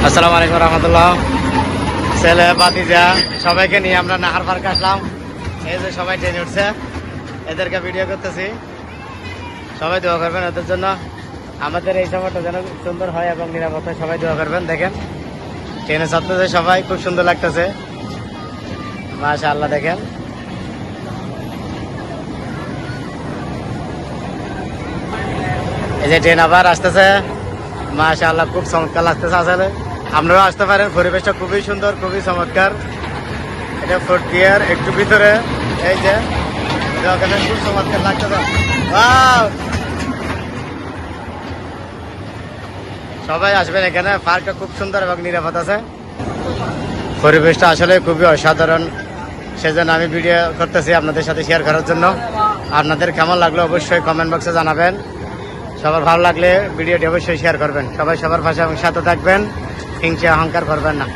আসসালামু আলাইকুম রহমতুল্লাহ। ছেলে বাতিজা সবাইকে নিয়ে আমরা নাহার পার্ক আসলাম। এই যে সবাই ট্রেনে উঠছে, এদেরকে ভিডিও করতেছি। সবাই দোয়া করবেন ওদের জন্য, আমাদের এই সময়টা যেন সুন্দর হয় এবং নিরাপদ হয়। সবাই দোয়া করবেন। দেখেন ট্রেনে ছাড়তেছে সবাই, খুব সুন্দর লাগতেছে মাশাআল্লাহ। দেখেন এই যে ট্রেন আবার আসতেছে মাশাআল্লাহ, খুব চমৎকার লাগতেছে। আসলে আপনারাও আসতে পারেন, পরিবেশটা খুবই সুন্দর, খুবই চমৎকার। এটা ফোর্থ ইয়ার একটু ভিতরে, এই যে ওখানে খুব চমৎকার লাগতেছে। ওয়াও, সবাই আসবেন এখানে, পার্কটা খুব সুন্দর এবং নিরাপদ আছে। পরিবেশটা আসলে খুবই অসাধারণ, সেজন্য আমি ভিডিও করতেছি আপনাদের সাথে শেয়ার করার জন্য। আপনাদের কেমন লাগলো অবশ্যই কমেন্ট বক্সে জানাবেন। সবার ভালো লাগলে ভিডিওটি অবশ্যই শেয়ার করবেন। সবাই সবার পাশে এবং সাথে থাকবেন, হিংসা অহংকার করবেন না।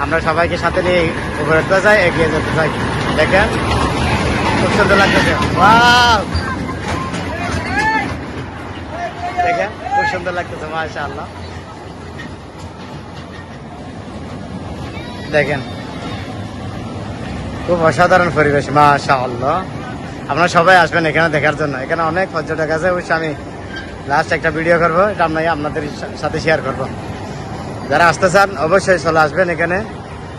আমরা সবাইকে সাথে নিয়ে উপরে উঠতে চাই, এগিয়ে যেতে চাই। দেখেন খুব সুন্দর লাগতেছে। ওয়াও, দেখেন খুব সুন্দর লাগতেছে মাশাআল্লাহ। দেখেন খুব অসাধারণ পরিবেশ মাশাআল্লাহ। আপনারা সবাই আসবেন এখানে দেখার জন্য। এখানে অনেক পর্যটক আছে, অবশ্যই আমি লাস্ট একটা ভিডিও করবো, এটা আপনাদের সাথে শেয়ার করব। যারা আসতে চান অবশ্যই চলে আসবেন এখানে।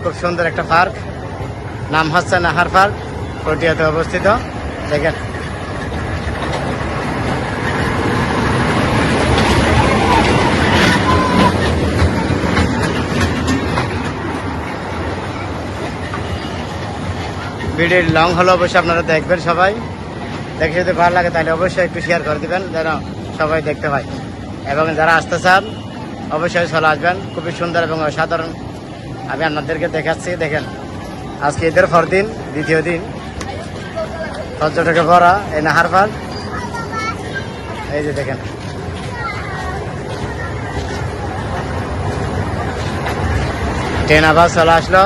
খুব সুন্দর একটা পার্ক, নাম হচ্ছে নাহার পার্ক, পটিয়াতে অবস্থিত। দেখেন ভিডিও লং হলো, অবশ্যই আপনারা দেখবেন। সবাই দেখে যদি ভালো লাগে তাহলে অবশ্যই একটু শেয়ার করে দিবেন, যেন সবাই দেখতে পায়। এবং যারা আসতে চান অবশ্যই চলে আসবেন, খুবই সুন্দর এবং অসাধারণ। আমি আপনাদেরকে দেখাচ্ছি। দেখেন আজকে ঈদের পর দিন, দ্বিতীয় দিন, পর্যটকে ভরা এই নাহার পার্ক। এই যে দেখেন ট্রেন আবার চলে আসলো।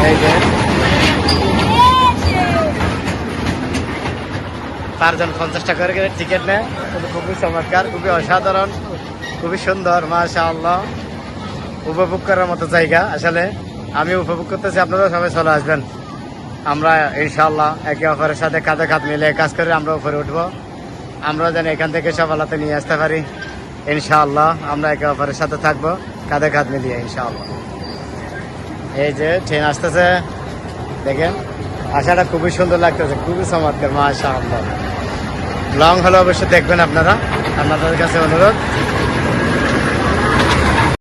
এই যে 4 জন 50 টাকা করে টিকিট নেয়। খুবই চমৎকার, খুবই অসাধারণ, খুবই সুন্দর মাশাআল্লাহ। উপভোগ করার মতো জায়গা। আসলে আমি উপভোগ করতেছি, আপনারা সবাই চলে আসবেন। আমরা ইনশাআল্লাহ একে অপরের সাথে কাঁধে কাঁধ মিলে কাজ করে আমরা উপরে উঠবো। আমরা যেন এখান থেকে সফলতা নিয়ে আসতে পারি ইনশাআল্লাহ। আমরা একে অপরের সাথে থাকবো, কাঁধে কাঁধ মিলিয়ে ইনশাআল্লাহ। এই যে ট্রেন আসতেছে, দেখেন আশাটা খুবই সুন্দর লাগতেছে, খুবই চমৎকার মাশাআল্লাহ। লং হলে অবশ্যই দেখবেন আপনারা, আপনাদের কাছে অনুরোধ।